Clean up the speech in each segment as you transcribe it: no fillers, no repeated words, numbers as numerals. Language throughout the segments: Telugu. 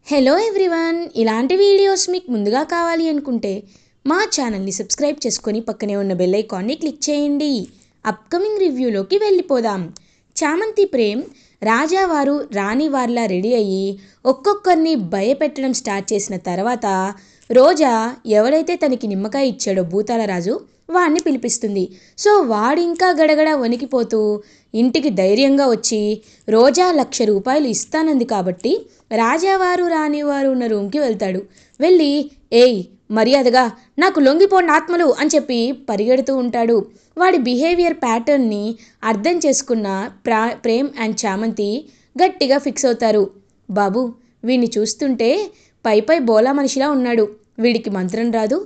హలో ఎవ్రీవన్, ఇలాంటి వీడియోస్ మీకు ముందుగా కావాలి అనుకుంటే మా ఛానల్ని సబ్స్క్రైబ్ చేసుకొని పక్కనే ఉన్న బెల్ ఐకాన్ని క్లిక్ చేయండి. అప్కమింగ్ రివ్యూలోకి వెళ్ళిపోదాం. చామంతి ప్రేమ్ రాజావారు రాణివార్లా రెడీ అయ్యి ఒక్కొక్కరిని భయపెట్టడం స్టార్ట్ చేసిన తర్వాత రోజా ఎవడైతే తనకి నిమ్మకాయ ఇచ్చాడో భూతాల రాజు వాడిని పిలిపిస్తుంది. సో వాడు ఇంకా గడగడ వణికిపోతూ ఇంటికి ధైర్యంగా వచ్చి రోజా ₹1,00,000 ఇస్తానంది కాబట్టి రాజావారు రాణివారు ఉన్న రూమ్కి వెళ్తాడు. వెళ్ళి ఏయ్ మర్యాదగా నాకు లొంగిపోండి ఆత్మలు అని చెప్పి పరిగెడుతూ ఉంటాడు. వాడి బిహేవియర్ ప్యాటర్న్ని అర్థం చేసుకున్న ప్రేమ్ అండ్ చామంతి గట్టిగా ఫిక్స్ అవుతారు. బాబు వీడిని చూస్తుంటే పై బోలా మనిషిలా ఉన్నాడు, వీడికి మంత్రం రాదు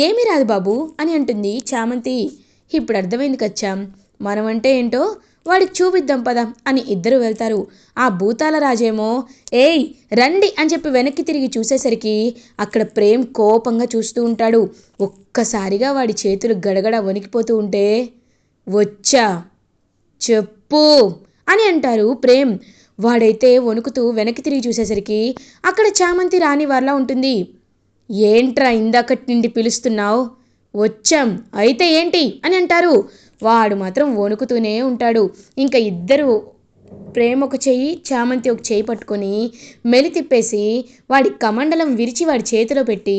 ఏమీ రాదు బాబు అని అంటుంది చామంతి. ఇప్పుడు అర్థమైంది కచ్చాం, మనమంటే ఏంటో వాడికి చూపిద్దాం పదా అని ఇద్దరు వెళ్తారు. ఆ భూతాల రాజేమో ఏయ్ రండి అని చెప్పి వెనక్కి తిరిగి చూసేసరికి అక్కడ ప్రేమ్ కోపంగా చూస్తూ ఉంటాడు. ఒక్కసారిగా వాడి చేతులు గడగడ వణికిపోతూ ఉంటే వచ్చా చెప్పు అని అంటారు ప్రేమ్. వాడైతే వణుకుతూ వెనక్కి తిరిగి చూసేసరికి అక్కడ చామంతి రాణి వారిలా ఉంటుంది. ఏంట్రా ఇందాకటి నుండి పిలుస్తున్నావు? వచ్చాం అయితే ఏంటి అని అంటారు. వాడు మాత్రం వణుకుతూనే ఉంటాడు. ఇంకా ఇద్దరు ప్రేమ్ ఒక చెయ్యి చామంతి ఒక చెయ్యి పట్టుకొని మెలి తిప్పేసి వాడి కమండలం విరిచి వాడి చేతిలో పెట్టి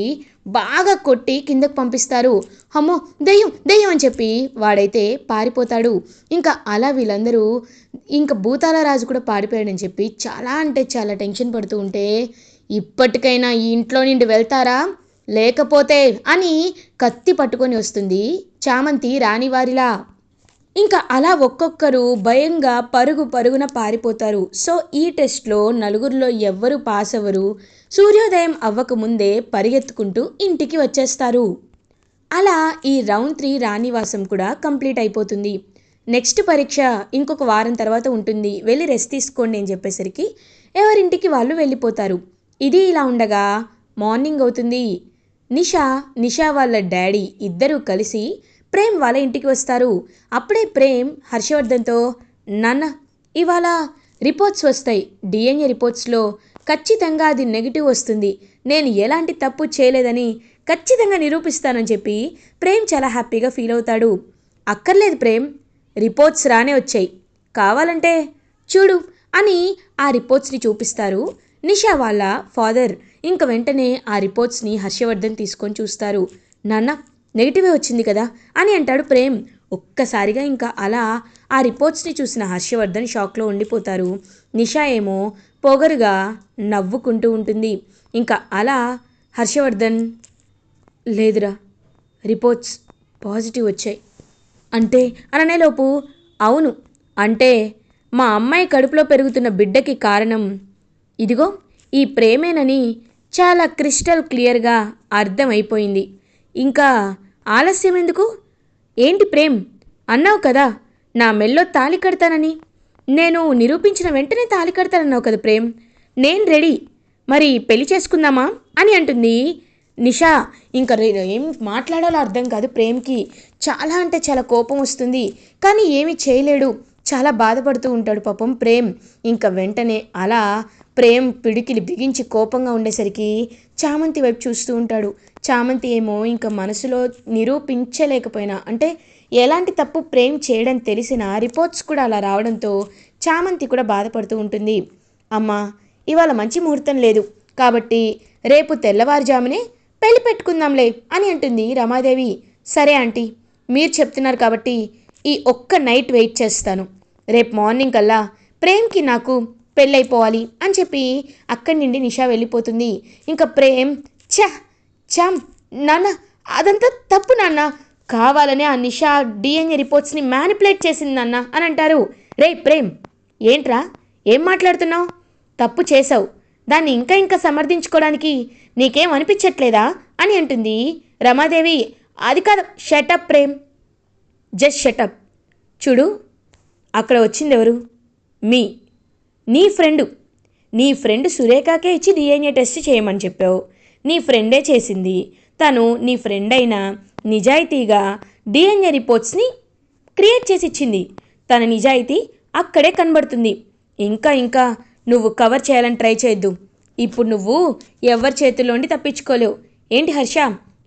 బాగా కొట్టి కిందకు పంపిస్తారు. అమ్మో దెయ్యం దెయ్యం అని చెప్పి వాడైతే పారిపోతాడు. ఇంకా అలా వీళ్ళందరూ ఇంకా భూతాల రాజు కూడా పారిపోయాడని చెప్పి చాలా అంటే చాలా టెన్షన్ పడుతూ ఉంటే ఇప్పటికైనా ఈ ఇంట్లో నుండి వెళ్తారా లేకపోతే అని కత్తి పట్టుకొని వస్తుంది చామంతి రాణివారిలా. ఇంకా అలా ఒక్కొక్కరు భయంగా పరుగున పారిపోతారు. సో ఈ టెస్ట్లో నలుగురిలో ఎవ్వరు పాస్ అవ్వరు. సూర్యోదయం అవ్వకముందే పరిగెత్తుకుంటూ ఇంటికి వచ్చేస్తారు. అలా ఈ రౌండ్ 3 రాణివాసం కూడా కంప్లీట్ అయిపోతుంది. నెక్స్ట్ పరీక్ష ఇంకొక వారం తర్వాత ఉంటుంది, వెళ్ళి రెస్ట్ తీసుకోండి అని చెప్పేసరికి ఎవరింటికి వాళ్ళు వెళ్ళిపోతారు. ఇది ఇలా ఉండగా మార్నింగ్ అవుతుంది. నిషా వాళ్ళ డాడీ ఇద్దరూ కలిసి ప్రేమ్ వాళ్ళ ఇంటికి వస్తారు. అప్పుడే ప్రేమ్ హర్షవర్ధన్తో నాన్న ఇవాళ రిపోర్ట్స్ వస్తాయి, డిఎన్ఏ రిపోర్ట్స్లో ఖచ్చితంగా అది నెగిటివ్ వస్తుంది, నేను ఎలాంటి తప్పు చేయలేదని ఖచ్చితంగా నిరూపిస్తానని చెప్పి ప్రేమ్ చాలా హ్యాపీగా ఫీల్ అవుతాడు. అక్కర్లేదు ప్రేమ్, రిపోర్ట్స్ రానే వచ్చాయి, కావాలంటే చూడు అని ఆ రిపోర్ట్స్ని చూపిస్తారు నిషా వాళ్ళ ఫాదర్. ఇంక వెంటనే ఆ రిపోర్ట్స్ని హర్షవర్ధన్ తీసుకొని చూస్తారు. నాన్న నెగిటివే వచ్చింది కదా అని అంటాడు ప్రేమ్. ఒక్కసారిగా ఇంకా అలా ఆ రిపోర్ట్స్ని చూసిన హర్షవర్ధన్ షాక్లో ఉండిపోతారు. నిషా ఏమో పొగరుగా నవ్వుకుంటూ ఉంటుంది. ఇంకా అలా హర్షవర్ధన్ లేదురా రిపోర్ట్స్ పాజిటివ్ వచ్చాయి అంటే అననేలోపు అవును అంటే మా అమ్మాయి కడుపులో పెరుగుతున్న బిడ్డకి కారణం ఇదిగో ఈ ప్రేమేనని చాలా క్రిస్టల్ క్లియర్గా అర్థమైపోయింది. ఇంకా ఆలస్యం ఎందుకు? ఏంటి ప్రేమ్ అన్నావు కదా నా మెల్లో తాళి కడతానని, నేను నిరూపించిన వెంటనే తాళి కడతానన్నావు కదా ప్రేమ్, నేను రెడీ, మరి పెళ్లి చేసుకుందామా అని అంటుంది నిషా. ఇంకా ఏం మాట్లాడాలో అర్థం కాదు ప్రేమ్కి. చాలా అంటే చాలా కోపం వస్తుంది, కానీ ఏమీ చేయలేడు. చాలా బాధపడుతూ ఉంటాడు పాపం ప్రేమ్. ఇంకా వెంటనే అలా ప్రేమ్ పిడికిలి బిగించి కోపంగా ఉండేసరికి చామంతి వైపు చూస్తూ ఉంటాడు. చామంతి ఏమో ఇంకా మనసులో నిరూపించలేకపోయినా అంటే ఎలాంటి తప్పు ప్రేమ్ చేయడం తెలిసిన రిపోర్ట్స్ కూడా అలా రావడంతో చామంతి కూడా బాధపడుతూ ఉంటుంది. అమ్మా ఇవాళ మంచి ముహూర్తం లేదు కాబట్టి రేపు తెల్లవారుజామునే పెళ్లి పెట్టుకుందాంలే అని అంటుంది రమాదేవి. సరే ఆంటీ, మీరు చెప్తున్నారు కాబట్టి ఈ ఒక్క నైట్ వెయిట్ చేస్తాను, రేపు మార్నింగ్ కల్లా ప్రేమ్కి నాకు పెళ్ళైపోవాలి అని చెప్పి అక్కడి నుండి నిషా వెళ్ళిపోతుంది. ఇంకా ప్రేమ్ చామ్ నాన్న అదంతా తప్పు నాన్న, కావాలనే ఆ నిషా డిఎన్ఏ రిపోర్ట్స్ని మ్యానిపులేట్ చేసింది నాన్న అని అంటారు. రే ప్రేమ్ ఏంట్రా ఏం మాట్లాడుతున్నావు? తప్పు చేసావు, దాన్ని ఇంకా సమర్థించుకోవడానికి నీకేం అనిపించట్లేదా అని అంటుంది రమాదేవి. అది కాదు, షటప్ ప్రేమ్, జస్ట్ షటప్. చూడు అక్కడ వచ్చింది ఎవరు? నీ ఫ్రెండ్ సురేఖకే ఇచ్చి డిఎన్ఏ టెస్ట్ చేయమని చెప్పావు, నీ ఫ్రెండే చేసింది. తను నీ ఫ్రెండ్ అయినా నిజాయితీగా డిఎన్ఏ రిపోర్ట్స్ని క్రియేట్ చేసి ఇచ్చింది. తన నిజాయితీ అక్కడే కనబడుతుంది. ఇంకా నువ్వు కవర్ చేయాలని ట్రై చేయొద్దు, ఇప్పుడు నువ్వు ఎవరి చేతుల్లోండి తప్పించుకోలేవు. ఏంటి హర్ష,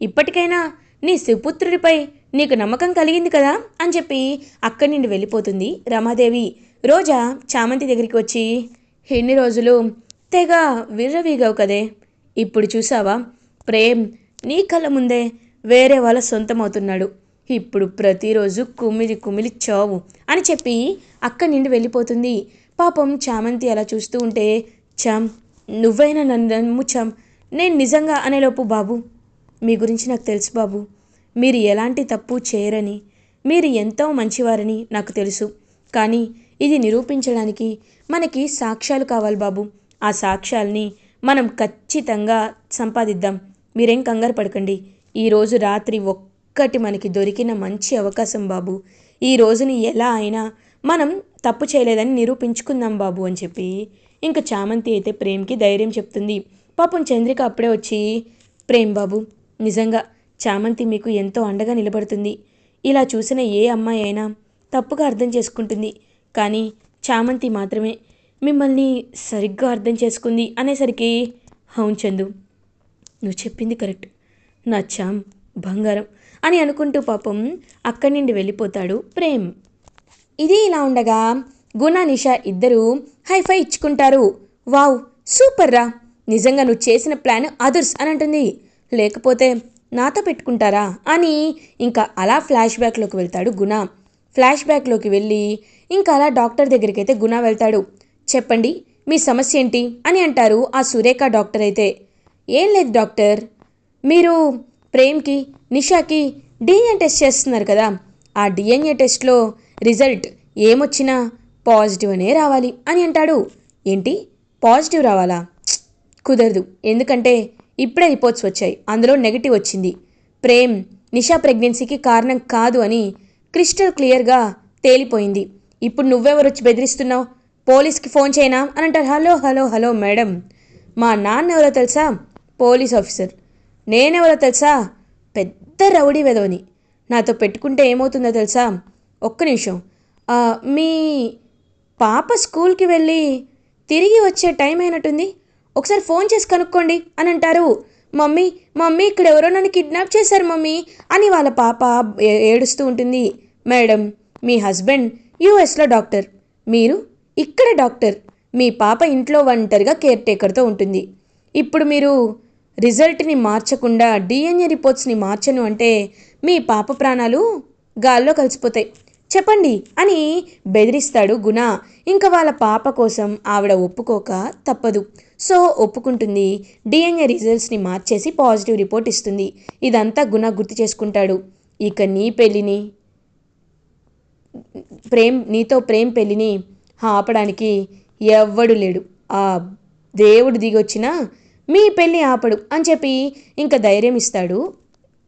ఇప్పటికైనా నీ సుపుత్రుడిపై నీకు నమ్మకం కలిగింది కదా అని చెప్పి అక్కడి నుండి వెళ్ళిపోతుంది రమాదేవి. రోజా చామంతి దగ్గరికి వచ్చి, ఎన్ని రోజులు తెగ విర్రవీగావు కదే, ఇప్పుడు చూసావా ప్రేమ్ నీ కళ్ళ ముందే వేరే వాళ్ళ సొంతమవుతున్నాడు. ఇప్పుడు ప్రతిరోజు కుమిలి కుమిలి చావు అని చెప్పి అక్కడి నుండి వెళ్ళిపోతుంది. పాపం చామంతి అలా చూస్తూ ఉంటే, చామ్ నువ్వైనా నన్ను నమ్ము చామ్, నేను నిజంగా అనేలోపు, బాబు మీ గురించి నాకు తెలుసు బాబు, మీరు ఎలాంటి తప్పు చేయరని, మీరు ఎంతో మంచివారని నాకు తెలుసు. కానీ ఇది నిరూపించడానికి మనకి సాక్ష్యాలు కావాలి బాబు. ఆ సాక్ష్యాల్ని మనం ఖచ్చితంగా సంపాదిద్దాం. మీరేం కంగారు పడకండి. ఈరోజు రాత్రి ఒక్కటి మనకి దొరికిన మంచి అవకాశం బాబు. ఈ రోజుని ఎలా అయినా మనం తప్పు చేయలేదని నిరూపించుకుందాం బాబు అని చెప్పి ఇంకా చామంతి అయితే ప్రేమ్కి ధైర్యం చెప్తుంది. పాపం చంద్రిక అప్పుడే వచ్చి, ప్రేమ్ బాబు నిజంగా చామంతి మీకు ఎంతో అండగా నిలబడుతుంది. ఇలా చూసిన ఏ అమ్మాయి అయినా తప్పుగా అర్థం చేసుకుంటుంది, కానీ చామంతి మాత్రమే మిమ్మల్ని సరిగ్గా అర్థం చేసుకుంది అనేసరికి, అవును చందు నువ్వు చెప్పింది కరెక్ట్, నా చామ్ బంగారం అని అనుకుంటూ పాపం అక్కడి నుండి వెళ్ళిపోతాడు ప్రేమ్. ఇది ఇలా ఉండగా గుణ నిషా ఇద్దరూ హైఫై ఇచ్చుకుంటారు. వావ్ సూపర్ రా, నిజంగా నువ్వు చేసిన ప్లాన్ అదర్స్ అని అంటుంది. లేకపోతే నాతో పెట్టుకుంటారా అని ఇంకా అలా ఫ్లాష్ బ్యాక్లోకి వెళ్తాడు గుణ. ఫ్లాష్ బ్యాక్లోకి వెళ్ళి ఇంకా అలా డాక్టర్ దగ్గరికి అయితే గుణ వెళ్తాడు. చెప్పండి మీ సమస్య ఏంటి అని అంటారు ఆ సురేఖ డాక్టర్ అయితే. ఏం లేదు డాక్టర్, మీరు ప్రేమ్కి నిషాకి డిఎన్ఏ టెస్ట్ చేస్తున్నారు కదా, ఆ డిఎన్ఏ టెస్ట్లో రిజల్ట్ ఏమొచ్చినా పాజిటివ్ అనే రావాలి అని అంటాడు. ఏంటి పాజిటివ్ రావాలా? కుదరదు, ఎందుకంటే ఇప్పుడే రిపోర్ట్స్ వచ్చాయి, అందులో నెగిటివ్ వచ్చింది. ప్రేమ్ నిషా ప్రెగ్నెన్సీకి కారణం కాదు అని క్రిస్టల్ క్లియర్గా తేలిపోయింది. ఇప్పుడు నువ్వెవరు వచ్చి బెదిరిస్తున్నావు? పోలీస్కి ఫోన్ చేయనా అని అంటారు. హలో హలో హలో మేడం, మా నాన్న ఎవరో తెలుసా? Police officer. నేనెవరో తెలుసా? పెద్ద రౌడీ వెదవని. నాతో పెట్టుకుంటే ఏమవుతుందో తెలుసా? ఒక్క నిమిషం, మీ పాప స్కూల్కి వెళ్ళి తిరిగి వచ్చే టైం అయినట్టుంది, ఒకసారి ఫోన్ చేసి కనుక్కోండి అని అంటారు. మమ్మీ మమ్మీ ఇక్కడ ఎవరో నన్ను కిడ్నాప్ చేశారు మమ్మీ అని వాళ్ళ పాప ఏడుస్తూ ఉంటుంది. మేడం మీ హస్బెండ్ యూఎస్లో డాక్టర్, మీరు ఇక్కడ డాక్టర్, మీ పాప ఇంట్లో ఒంటరిగా కేర్ టేకర్తో ఉంటుంది. ఇప్పుడు మీరు రిజల్ట్ని మార్చకుండా డిఎన్ఏ రిపోర్ట్స్ని మార్చను అంటే మీ పాప ప్రాణాలు గాల్లో కలిసిపోతాయి, చెప్పండి అని బెదిరిస్తాడు గుణ. ఇంకా వాళ్ళ పాప కోసం ఆవిడ ఒప్పుకోక తప్పదు. సో ఒప్పుకుంటుంది. డిఎన్ఏ రిజల్ట్స్ని మార్చేసి పాజిటివ్ రిపోర్ట్ ఇస్తుంది. ఇదంతా గుణ గుర్తు చేసుకుంటాడు. ఇక నీ పెళ్ళిని నీతో ప్రేమ్ పెళ్ళిని ఆపడానికి ఎవ్వడు లేడు, ఆ దేవుడు దిగొచ్చినా మీ పెళ్ళి ఆపడు అని చెప్పి ఇంకా ధైర్యం ఇస్తాడు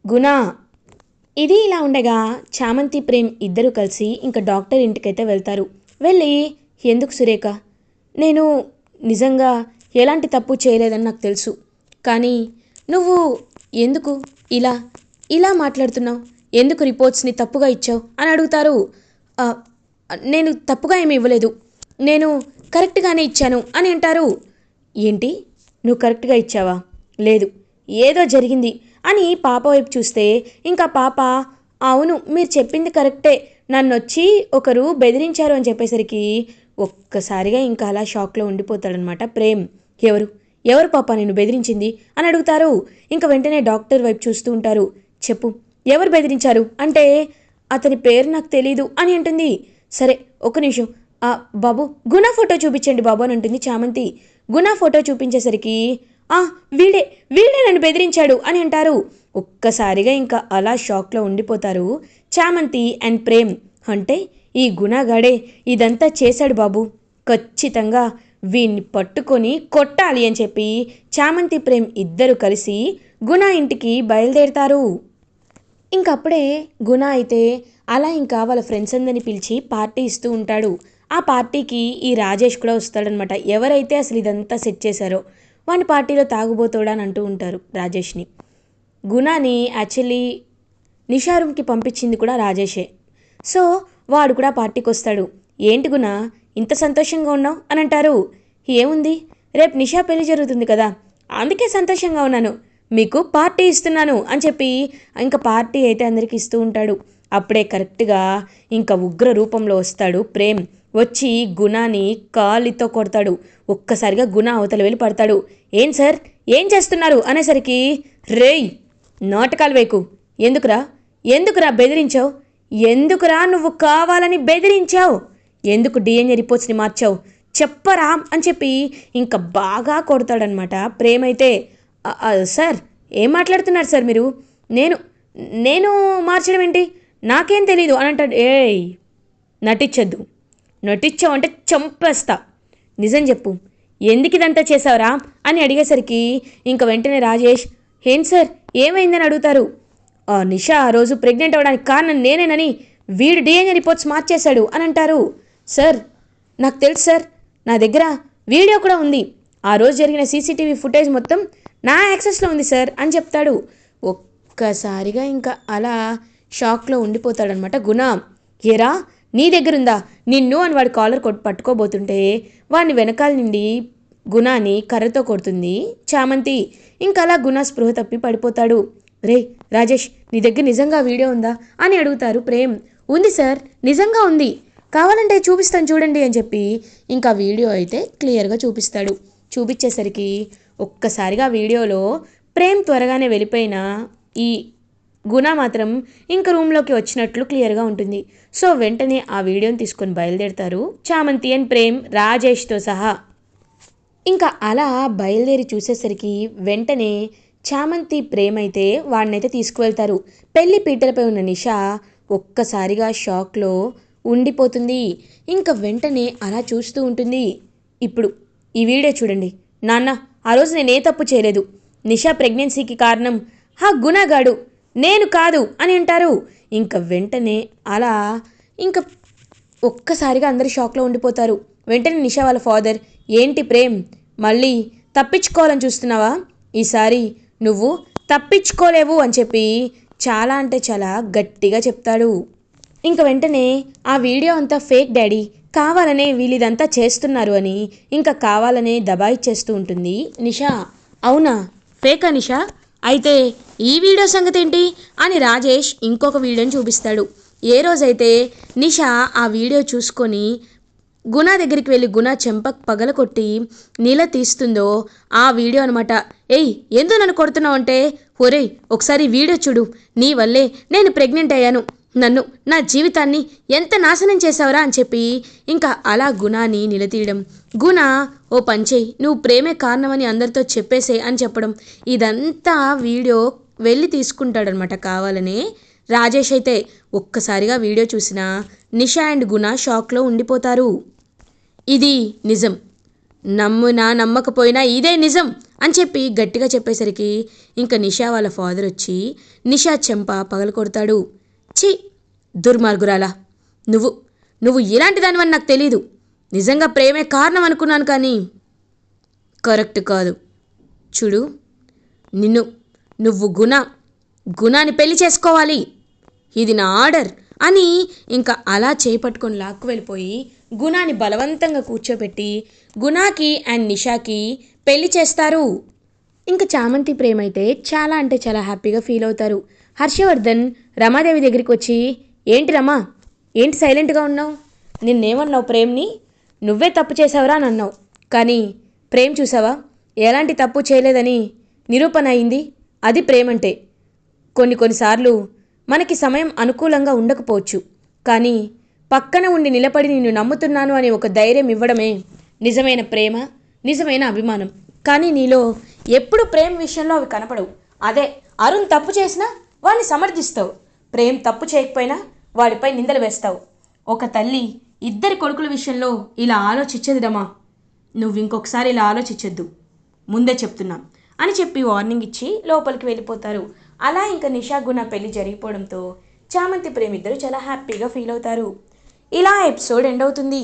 గుణ. ఇది ఇలా ఉండగా చామంతి ప్రేమ్ ఇద్దరు కలిసి ఇంకా డాక్టర్ ఇంటికైతే వెళ్తారు. వెళ్ళి, ఎందుకు సురేఖ, నేను నిజంగా ఎలాంటి తప్పు చేయలేదని నాకు తెలుసు, కానీ నువ్వు ఎందుకు ఇలా ఇలా మాట్లాడుతున్నావు, ఎందుకు రిపోర్ట్స్ని తప్పుగా ఇచ్చావు అని అడుగుతారు. నేను తప్పుగా ఏమి ఇవ్వలేదు, నేను కరెక్ట్గానే ఇచ్చాను అని అంటారు. ఏంటి నువ్వు కరెక్ట్గా ఇచ్చావా? లేదు, ఏదో జరిగింది అని పాప వైపు చూస్తే ఇంకా పాప, అవును మీరు చెప్పింది కరెక్టే, నన్ను వచ్చి ఒకరు బెదిరించారు అని చెప్పేసరికి ఒక్కసారిగా ఇంకా అలా షాక్లో ఉండిపోతాడనమాట ప్రేమ్. ఎవరు ఎవరు పాప నిన్ను బెదిరించింది అని అడుగుతారు. ఇంకా వెంటనే డాక్టర్ వైపు చూస్తూ ఉంటారు. చెప్పు ఎవరు బెదిరించారు అంటే, అతని పేరు నాకు తెలీదు అని అంటుంది. సరే ఒక నిమిషం, బాబు గుణ ఫోటో చూపించండి బాబు అని అంటుంది చామంతి. గుణ ఫోటో చూపించేసరికి, వీడే వీడే నన్ను బెదిరించాడు అని అంటారు. ఒక్కసారిగా ఇంకా అలా షాక్లో ఉండిపోతారు చామంతి అండ్ ప్రేమ్. అంటే ఈ గుణగాడే ఇదంతా చేశాడు బాబు, ఖచ్చితంగా వీణ్ణి పట్టుకొని కొట్టాలి అని చెప్పి చామంతి ప్రేమ్ ఇద్దరు కలిసి గుణ ఇంటికి బయలుదేరుతారు. ఇంకప్పుడే గుణ అయితే అలా ఇంకా వాళ్ళ ఫ్రెండ్స్ అందరిని పిలిచి పార్టీ ఇస్తూ ఉంటాడు. ఆ పార్టీకి ఈ రాజేష్ కూడా వస్తాడనమాట. ఎవరైతే అసలు ఇదంతా సెట్ చేశారో వాని పార్టీలో తాగుబోతాడా అని అంటూ ఉంటారు రాజేష్ని. గుణాని యాక్చువల్లీ నిషా రూమ్కి పంపించింది కూడా రాజేషే. సో వాడు కూడా పార్టీకి వస్తాడు. ఏంటి గుణ ఇంత సంతోషంగా ఉన్నావు అని అంటారు. ఏముంది, రేపు నిషా పెళ్లి జరుగుతుంది కదా, అందుకే సంతోషంగా ఉన్నాను, మీకు పార్టీ ఇస్తున్నాను అని చెప్పి ఇంకా పార్టీ అయితే అందరికి ఇస్తూ ఉంటాడు. అప్పుడే కరెక్ట్గా ఇంకా ఉగ్ర రూపంలో వస్తాడు ప్రేమ్. వచ్చి గుణాని కాలితో కొడతాడు. ఒక్కసారిగా గుణ అవతల వెళ్ళి పడతాడు. ఏం సార్ ఏం చేస్తున్నారు అనేసరికి, రేయ్ నాటకాలు వేకు, ఎందుకురా బెదిరించావు, ఎందుకురా నువ్వు కావాలని బెదిరించావు, ఎందుకు డిఎన్ఏ రిపోర్ట్స్ని మార్చావు చెప్పరా అని చెప్పి ఇంకా బాగా కొడతాడనమాట ప్రేమ్ అయితే. సార్ ఏం మాట్లాడుతున్నారు సార్ మీరు, నేను మార్చడం ఏంటి, నాకేం తెలీదు అని అంటాడు. ఏయ్ నటించావంటే చంపేస్తా, నిజం చెప్పు, ఎందుకు ఇదంతా చేసావురా అని అడిగేసరికి ఇంకా వెంటనే రాజేష్, ఏం సార్ ఏమైందని అడుగుతారు. నిషా ఆ రోజు ప్రెగ్నెంట్ అవ్వడానికి కారణం నేనేనని వీడు డిఎన్ఏ రిపోర్ట్స్ మార్చేశాడు అని అంటారు. సార్ నాకు తెలుసు సార్, నా దగ్గర వీడియో కూడా ఉంది, ఆ రోజు జరిగిన సీసీటీవీ ఫుటేజ్ మొత్తం నా యాక్సెస్లో ఉంది సార్ అని చెప్తాడు. ఒక్కసారిగా ఇంకా అలా షాక్లో ఉండిపోతాడనమాట గుణ. ఏరా నీ దగ్గరుందా, నిన్ను అని వాడి కాలర్ పట్టుకోబోతుంటే వాడిని వెనకాల నుండి గుణాని కర్రతో కొడుతుంది చామంతి. ఇంకా అలా గుణ స్పృహ తప్పి పడిపోతాడు. రే రాజేష్ నీ దగ్గర నిజంగా వీడియో ఉందా అని అడుగుతారు ప్రేమ్. ఉంది సార్, నిజంగా ఉంది, కావాలంటే చూపిస్తాను చూడండి అని చెప్పి ఇంకా వీడియో అయితే క్లియర్గా చూపిస్తాడు. చూపించేసరికి ఒక్కసారిగా వీడియోలో ప్రేమ్ త్వరగానే వెళ్ళిపోయిన ఈ గుణ మాత్రం ఇంకా రూమ్లోకి వచ్చినట్లు క్లియర్గా ఉంటుంది. సో వెంటనే ఆ వీడియోని తీసుకొని బయలుదేరుతారు చామంతి అండ్ ప్రేమ్ రాజేష్తో సహా. ఇంకా అలా బయలుదేరి చూసేసరికి వెంటనే చామంతి ప్రేమ్ అయితే వాడినైతే తీసుకువెళ్తారు. పెళ్లి పీటలపై ఉన్న నిషా ఒక్కసారిగా షాక్లో ఉండిపోతుంది. ఇంకా వెంటనే అలా చూస్తూ ఉంటుంది. ఇప్పుడు ఈ వీడియో చూడండి నాన్న, ఆ రోజు నేనే తప్పు చేయలేదు, నిషా ప్రెగ్నెన్సీకి కారణం హా గుణగాడు, నేను కాదు అని అంటారు. ఇంకా వెంటనే అలా ఇంకా ఒక్కసారిగా అందరూ షాక్లో ఉండిపోతారు. వెంటనే నిషా వాళ్ళ ఫాదర్, ఏంటి ప్రేమ్ మళ్ళీ తప్పించుకోవాలని చూస్తున్నావా, ఈసారి నువ్వు తప్పించుకోలేవు అని చెప్పి చాలా అంటే చాలా గట్టిగా చెప్తాడు. ఇంకా వెంటనే ఆ వీడియో అంతా ఫేక్ డాడీ, కావాలనే వీళ్ళిదంతా చేస్తున్నారు అని ఇంకా కావాలనే దబాయిచ్చేస్తూ ఉంటుంది నిషా. అవునా ఫేకా నిషా, అయితే ఈ వీడియో సంగతి ఏంటి అని రాజేష్ ఇంకొక వీడియోని చూపిస్తాడు. ఏ రోజైతే నిషా ఆ వీడియో చూసుకొని గుణ దగ్గరికి వెళ్ళి గుణ చెంపకు పగలకొట్టి నీళ్ళ తీస్తుందో ఆ వీడియో అనమాట. ఏయ్ ఎందుకు నన్ను కొడుతున్నావు అంటే, ఒరేయ్ ఒకసారి వీడియో చూడు, నీ వల్లే నేను ప్రెగ్నెంట్ అయ్యాను, నన్ను నా జీవితాన్ని ఎంత నాశనం చేసావురా అని చెప్పి ఇంకా అలా గుణాని నిలదీయడం. గుణ ఓ పంచేయి, నువ్వు ప్రేమే కారణమని అందరితో చెప్పేసే అని చెప్పడం. ఇదంతా వీడియో వెళ్ళి తీసుకుంటాడనమాట కావాలనే. రాజేష్ అయితే ఒక్కసారిగా వీడియో చూసిన నిషా అండ్ గుణ షాక్లో ఉండిపోతారు. ఇది నిజం, నమ్మునా నమ్మకపోయినా ఇదే నిజం అని చెప్పి గట్టిగా చెప్పేసరికి ఇంకా నిషా వాళ్ళ ఫాదర్ వచ్చి నిషా చెంప పగల కొడతాడు. ఛీ దుర్మార్గురాలా, నువ్వు ఇలాంటి దానివని నాకు తెలీదు, నిజంగా ప్రేమే కారణం అనుకున్నాను కానీ కరెక్ట్ కాదు. చూడు నువ్వు గుణాన్ని పెళ్లి చేసుకోవాలి, ఇది నా ఆర్డర్ అని ఇంకా అలా చేపట్టుకొని లాక్కు వెళ్ళిపోయి గుణాని బలవంతంగా కూర్చోబెట్టి గుణాకి అండ్ నిషాకి పెళ్లి చేస్తారు. ఇంకా చామంతి ప్రేమ అయితే చాలా అంటే చాలా హ్యాపీగా ఫీల్ అవుతారు. హర్షవర్ధన్ రమాదేవి దగ్గరికి వచ్చి, ఏంటి రమా, ఏంటి సైలెంట్గా ఉన్నావు, నిన్నేమన్నావు ప్రేమ్ని, నువ్వే తప్పు చేసావురా అని అన్నావు, కానీ ప్రేమ్ చూసావా ఎలాంటి తప్పు చేయలేదని నిరూపణ అయింది. అది ప్రేమంటే. కొన్నిసార్లు మనకి సమయం అనుకూలంగా ఉండకపోవచ్చు, కానీ పక్కన ఉండి నిలబడి నిన్ను నమ్ముతున్నాను అనే ఒక ధైర్యం ఇవ్వడమే నిజమైన ప్రేమ, నిజమైన అభిమానం. కానీ నీలో ఎప్పుడు ప్రేమ విషయంలో అవి కనపడవు. అదే అరుణ్ తప్పు చేసినా వాడిని సమర్థిస్తావు, ప్రేమ్ తప్పు చేయకపోయినా వాడిపై నిందలు వేస్తావు. ఒక తల్లి ఇద్దరి కొడుకుల విషయంలో ఇలా ఆలోచించదు రమా, నువ్వు ఇంకొకసారి ఇలా ఆలోచించొద్దు, ముందే చెప్తున్నా అని చెప్పి వార్నింగ్ ఇచ్చి లోపలికి వెళ్ళిపోతారు. అలా ఇంకా నిషా గుణ పెళ్లి జరిగిపోవడంతో చామంతి ప్రేమ్ ఇద్దరు చాలా హ్యాపీగా ఫీల్ అవుతారు. ఇలా ఎపిసోడ్ ఎండ్ అవుతుంది.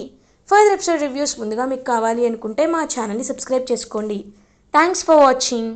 ఫర్దర్ ఎపిసోడ్ రివ్యూస్ ముందుగా మీకు కావాలి అనుకుంటే మా ఛానల్ని సబ్స్క్రైబ్ చేసుకోండి. Thanks for watching.